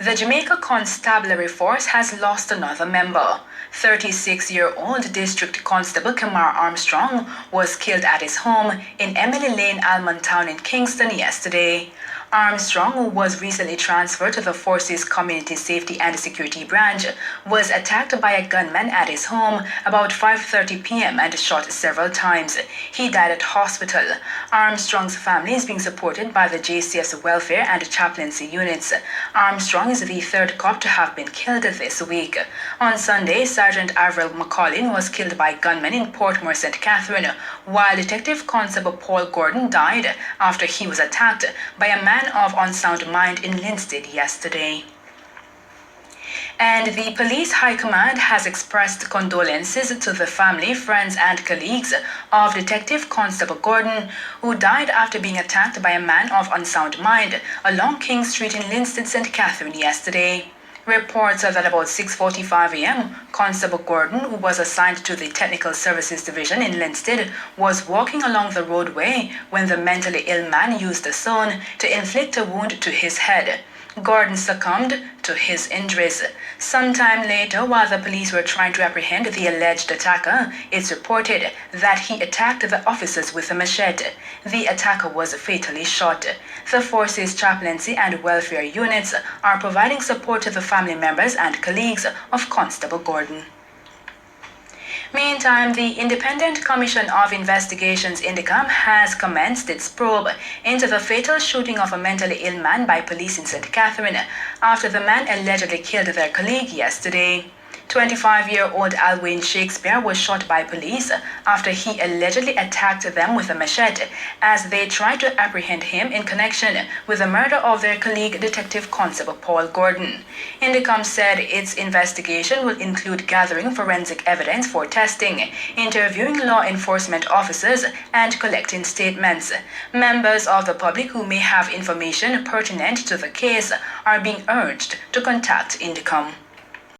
The Jamaica Constabulary Force has lost another member. 36-year-old District Constable Kamar Armstrong was killed at his home in Emily Lane, Almontown in Kingston yesterday. Armstrong, who was recently transferred to the force's Community Safety and Security Branch, was attacked by a gunman at his home about 5:30 p.m. and shot several times. He died at hospital. Armstrong's family is being supported by the JCF's welfare and chaplaincy units. Armstrong is the third cop to have been killed this week. On Sunday, Sergeant Avril McCollin was killed by gunmen in Portmore, St. Catherine, while Detective Constable Paul Gordon died after he was attacked by a man of unsound mind in Linstead yesterday. And the police high command has expressed condolences to the family, friends, and colleagues of Detective Constable Gordon, who died after being attacked by a man of unsound mind along King Street in Linstead, St. Catherine yesterday. Reports are that about 6:45 a.m., Constable Gordon, who was assigned to the Technical Services Division in Linstead, was walking along the roadway when the mentally ill man used a stone to inflict a wound to his head. Gordon succumbed to his injuries. Sometime later, while the police were trying to apprehend the alleged attacker, it's reported that he attacked the officers with a machete. The attacker was fatally shot. The force's chaplaincy and welfare units are providing support to the family members and colleagues of Constable Gordon. Meantime, the Independent Commission of Investigations INDECOM has commenced its probe into the fatal shooting of a mentally ill man by police in St. Catherine after the man allegedly killed their colleague yesterday. 25-year-old Alwyn Shakespeare was shot by police after he allegedly attacked them with a machete as they tried to apprehend him in connection with the murder of their colleague Detective Constable Paul Gordon. INDECOM said its investigation will include gathering forensic evidence for testing, interviewing law enforcement officers, and collecting statements. Members of the public who may have information pertinent to the case are being urged to contact INDECOM.